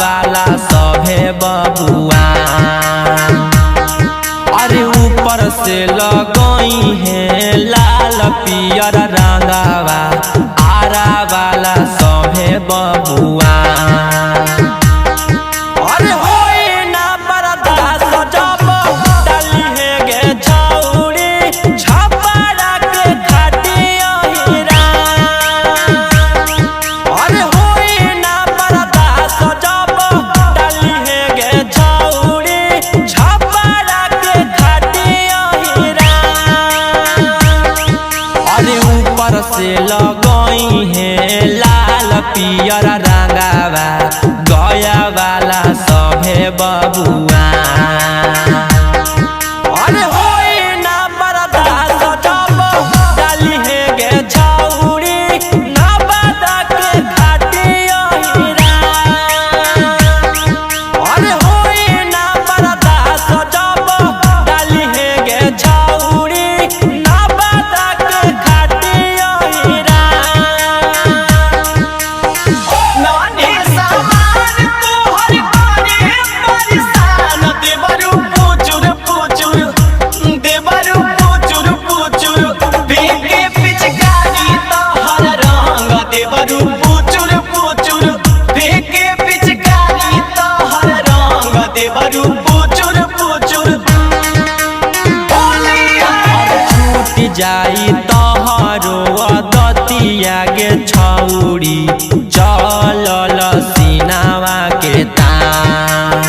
वाला सभे बबुआ। अरे ऊपर से लगई है लाल पियर रंगावा आरा वाला सभे बबुआ। अरे होई ना बर्दाश्त जब डाली है गे छौरी छपरा के खटिया हीरा। अरे होई ना बर्दाश्त जब डाली है गे छौरी छपरा के खटिया हीरा। अरे ऊपर से लगई है लाल पियर रंगावा गया वाला सभे बबुआ। अरे होई ना बर्दाश्त जब डाली है गे छौरी नवादा के खटिया हीरा। अरे होई ना बर्दाश्त जब डाली है गे छौरी नवादा के खटिया हीरा। नानी सामान तोहर करे परेशान देवरू पुचुर पुचुर देवरू पुचुर पुचुर भीगे पिचकारी तोहर रंग देवरू पुचुर पुचुर भीगे पिचकारी तोहर रंग देवरू पुचुर पुचुर छूट जाई तोहरो दतिया गे छौरी चलल सीनावा के तान।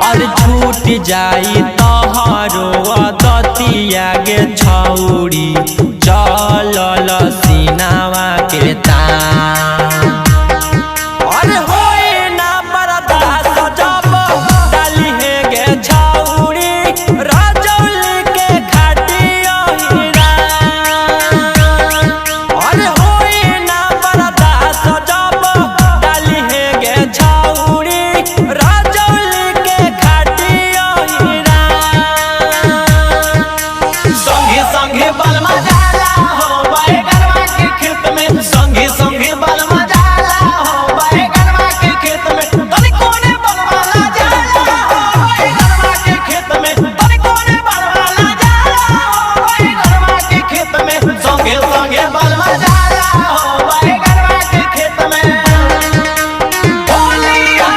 अरे छूट जाई तोहरो दतिया गे छौरी चलल सीनावा के तान। अरे होई ना बर्दाश्त जब डाली है गे छौरी राजौली के खटिया हीरा। अरे होई ना बर्दाश्त जब डाली है गे छौरी राजौली के खटिया हीरा। संगे संगे बलमा जाला हो बैगनवा के खेत में संगे संगे बलमा जाला हो बैगनवा के खेत में तनी कोने बलमा ला जाला हो बैगनवा के खेत में तनी कोने बलमा ला जाला हो बैगनवा के खेत में संगे संगे बलमा जाला हो बैगनवा के खेत में होलिया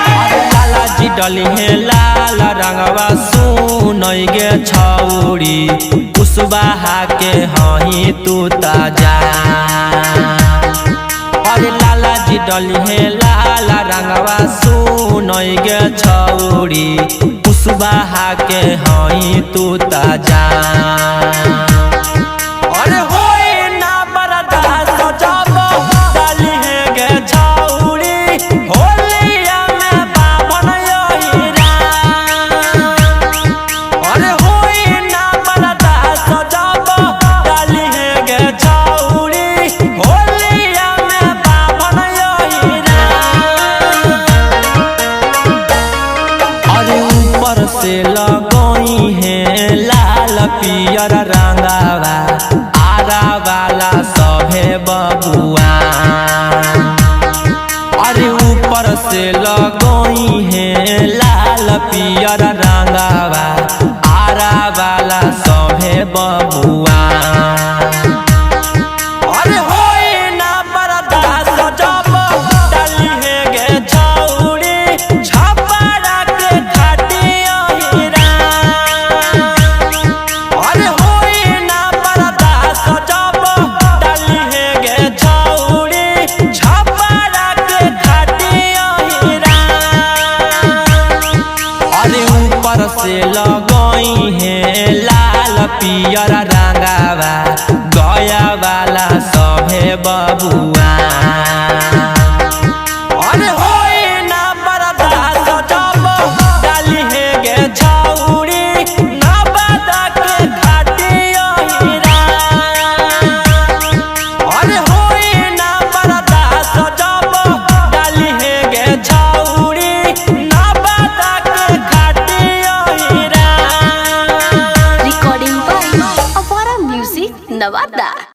लाला जी डली है लाल रंगवा सुनई गे छौरी कुशवाहा के हही तू ताजा। अरे लाला जी डली है लाल रंगवा सुनई गे छौरी कुशवाहा के हही तू ताजा। अरे होई ना बर्दाश्त जब डाली है गे छौरी होलिया में बाभन हीरा। अरे होई ना बर्दाश्त जब डाली है गे छौरी होलिया में बाभन हीरा। अरे ऊपर से लगई है लाल पियर रंगावा आरा वाला सभे बबुआ। अरे ऊपर से लगई है लाल पियर रंगावा आरा वाला सभे बबुआ। अरे होई ना बर्दाश्त जब डाली है गे छौरी छपरा के खटिया हीरा। अरे होई ना बर्दाश्त जब डाली है गे छौरी छपरा के खटिया हीरा। अरे ऊपर से लगई है लाल पियर रंगावा गया वाला सभे बबुआ। अरे होई ना बर्दाश्त जब डाली है गे छौरी नवादा के खटिया हीरा। अरे होई ना बर्दाश्त जब डाली है गे छौरी नवादा के खटिया हीरा। Recording by Avara Music, Navada.